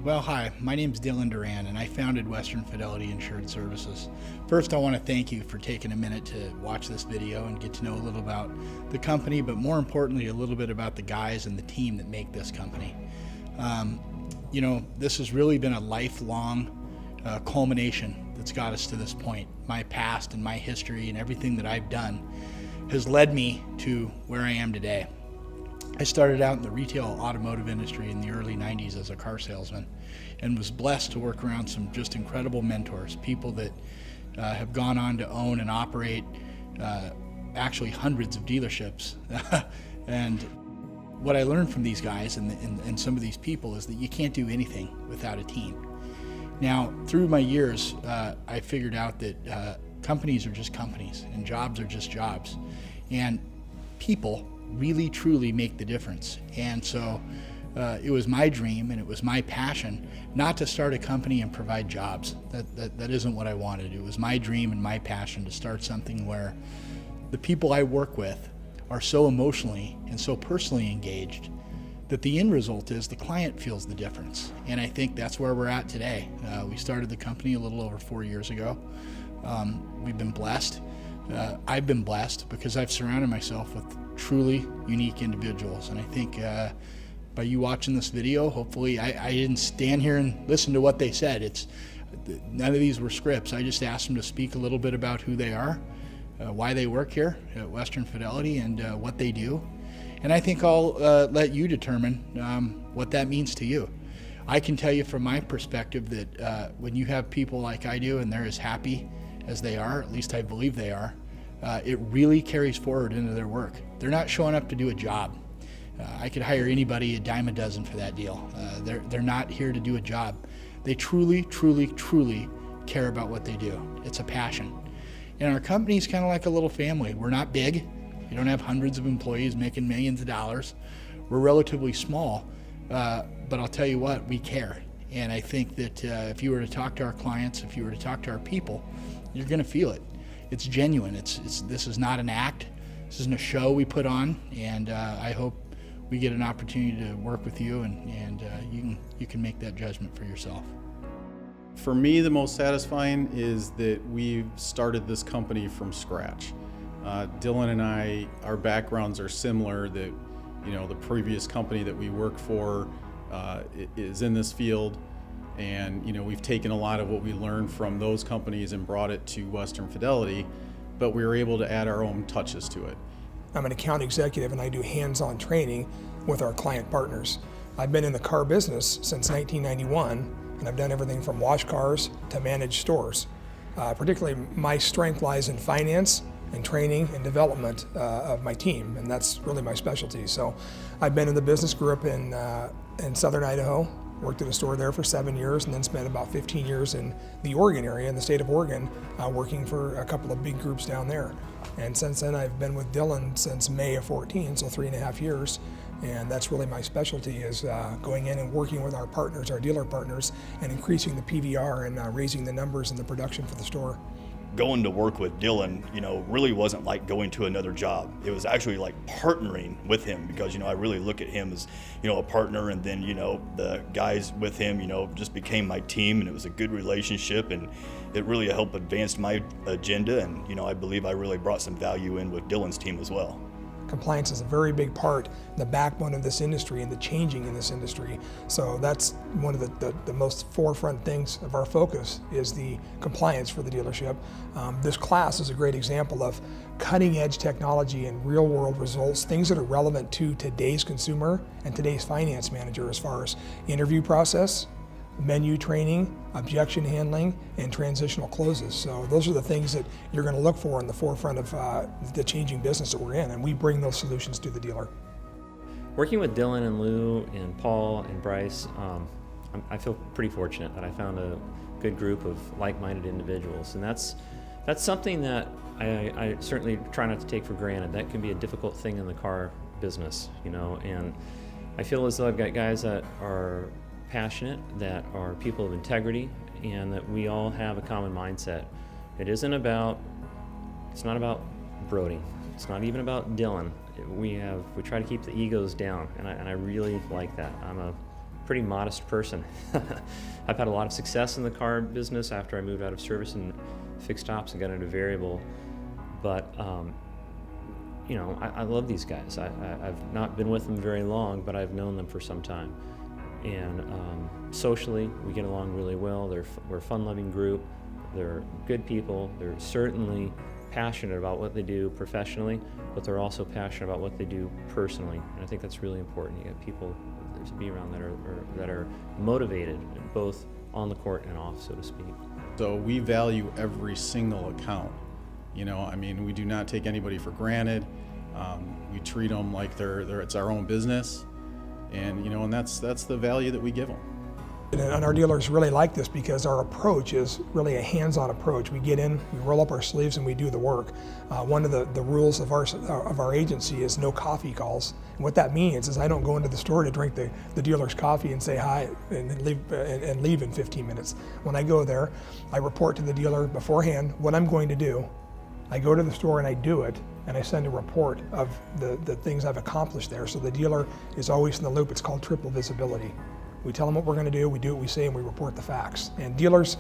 Well, hi, my name's Dylan Duran, and I founded Western Fidelity Insured Services. First, I want to thank you for taking a minute to watch this video and get to know a little about the company, but more importantly, a little bit about the guys and the team that make this company. This has really been a lifelong culmination that's got us to this point. My past and my history and everything that I've done has led me to where I am today. I started out in the retail automotive industry in the early 90s as a car salesman and was blessed to work around some just incredible mentors, people that have gone on to own and operate actually hundreds of dealerships. And what I learned from these guys and some of these people is that you can't do anything without a team. Now, through my years, I figured out that companies are just companies and jobs are just jobs. And people really truly make the difference. And so it was my dream and it was my passion not to start a company and provide jobs. That isn't what I wanted. It was my dream and my passion to start something where the people I work with are so emotionally and so personally engaged that the end result is the client feels the difference. And I think that's where we're at today. We started the company a little over 4 years ago. We've been blessed. I've been blessed because I've surrounded myself with truly unique individuals, and I think by you watching this video, hopefully I didn't stand here and listen to what they said. None of these were scripts. I just asked them to speak a little bit about who they are, why they work here at Western Fidelity, and what they do. And I think I'll let you determine what that means to you. I can tell you from my perspective that when you have people like I do and they're as happy as they are, at least I believe they are, it really carries forward into their work. They're not showing up to do a job. I could hire anybody a dime a dozen for that deal. They're not here to do a job. They truly, truly, truly care about what they do. It's a passion. And our company's kind of like a little family. We're not big. We don't have hundreds of employees making millions of dollars. We're relatively small, but I'll tell you what, we care. And I think that if you were to talk to our clients, if you were to talk to our people, you're going to feel it. It's genuine. This is not an act. This isn't a show we put on, and I hope we get an opportunity to work with you, and you can make that judgment for yourself. For me, the most satisfying is that we've started this company from scratch. Dylan and I, our backgrounds are similar. That the previous company that we worked for is in this field. And we've taken a lot of what we learned from those companies and brought it to Western Fidelity, but we were able to add our own touches to it. I'm an account executive and I do hands-on training with our client partners. I've been in the car business since 1991, and I've done everything from wash cars to manage stores. Particularly my strength lies in finance and training and development of my team, and that's really my specialty. So I've been in the business, grew up in southern Idaho, worked at a store there for 7 years, and then spent about 15 years in the Oregon area, in the state of Oregon, working for a couple of big groups down there. And since then, I've been with Dylan since May of 14, so 3.5 years. And that's really my specialty, is going in and working with our partners, our dealer partners, and increasing the PVR and raising the numbers and the production for the store. Going to work with Dylan, really wasn't like going to another job. It was actually like partnering with him, because, I really look at him as, a partner, and then, the guys with him, just became my team, and it was a good relationship, and it really helped advance my agenda, and, I believe I really brought some value in with Dylan's team as well. Compliance is a very big part, the backbone of this industry and the changing in this industry. So that's one of the most forefront things of our focus, is the compliance for the dealership. This class is a great example of cutting edge technology and real world results, things that are relevant to today's consumer and today's finance manager, as far as interview process, menu training, objection handling, and transitional closes. So those are the things that you're going to look for in the forefront of the changing business that we're in, and we bring those solutions to the dealer. Working with Dylan and Lou and Paul and Bryce, I feel pretty fortunate that I found a good group of like-minded individuals, and that's something that I certainly try not to take for granted. That can be a difficult thing in the car business, and I feel as though I've got guys that are passionate, that are people of integrity, and that we all have a common mindset. It's not about Brody. It's not even about Dylan. We try to keep the egos down, and I really like that. I'm a pretty modest person. I've had a lot of success in the car business after I moved out of service and fixed ops and got into variable. But you know, I love these guys. I've not been with them very long, but I've known them for some time. And socially, we get along really well. We're a fun-loving group. They're good people. They're certainly passionate about what they do professionally, but they're also passionate about what they do personally. And I think that's really important. You get people to be around that are motivated, both on the court and off, so to speak. So we value every single account. You know, I mean, we do not take anybody for granted. We treat them like it's our own business, and you know, and that's the value that we give them. And our dealers really like this because our approach is really a hands-on approach. We get in, we roll up our sleeves, and we do the work. One of the rules of our agency is no coffee calls. And what that means is I don't go into the store to drink the dealer's coffee and say hi and leave in 15 minutes. When I go there, I report to the dealer beforehand what I'm going to do. I go to the store and I do it, and I send a report of the things I've accomplished there. So the dealer is always in the loop. It's called triple visibility. We tell them what we're going to do, we do what we say, and we report the facts. And dealers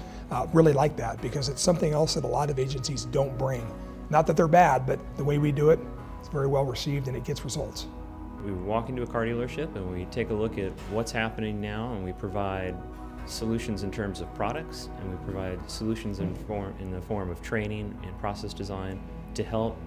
really like that because it's something else that a lot of agencies don't bring. Not that they're bad, but the way we do it, it's very well received and it gets results. We walk into a car dealership and we take a look at what's happening now, and we provide solutions in terms of products, and we provide solutions in the form of training and process design to help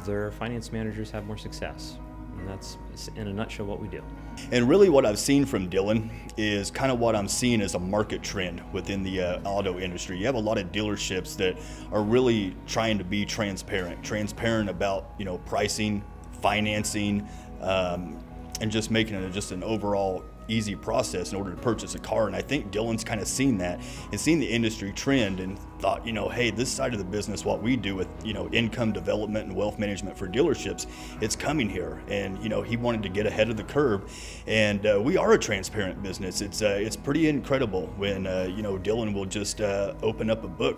their finance managers have more success. And that's, in a nutshell, what we do. And really what I've seen from Dylan is kind of what I'm seeing as a market trend within the auto industry. You have a lot of dealerships that are really trying to be transparent about, you know, pricing, financing, and just making it just an overall easy process in order to purchase a car. And I think Dylan's kind of seen that and seen the industry trend and thought, you know, hey, this side of the business, what we do with, you know, income development and wealth management for dealerships, it's coming here. And, you know, he wanted to get ahead of the curve. And we are a transparent business. It's pretty incredible when, you know, Dylan will just open up a book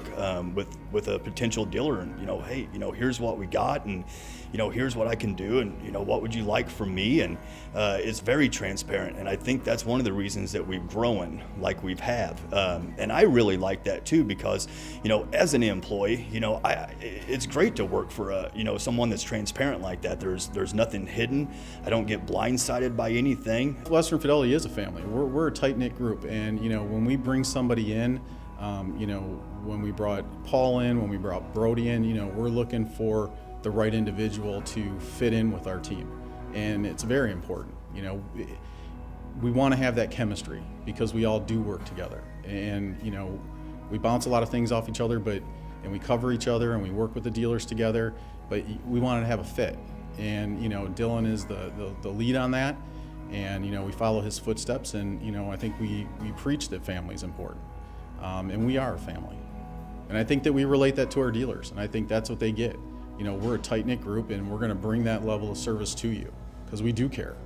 with a potential dealer and, you know, hey, you know, here's what we got, and, you know, here's what I can do, and, you know, what would you like from me? And it's very transparent. And I think that's one of the reasons that we've grown like we've have. And I really like that too, because, you know, as an employee, you know, it's great to work for you know, someone that's transparent like that. There's nothing hidden. I don't get blindsided by anything. Western Fidelity is a family. We're a tight-knit group, and you know, when we bring somebody in, you know, when we brought Paul in, when we brought Brody in, you know, we're looking for the right individual to fit in with our team, and it's very important. You know, we want to have that chemistry because we all do work together, and you know, we bounce a lot of things off each other, and we cover each other, and we work with the dealers together, but we wanted to have a fit. And you know, Dylan is the lead on that, and you know, we follow his footsteps, and you know, I think we preach that family is important, and we are a family, and I think that we relate that to our dealers, and I think that's what they get. You know, we're a tight-knit group, and we're going to bring that level of service to you because we do care.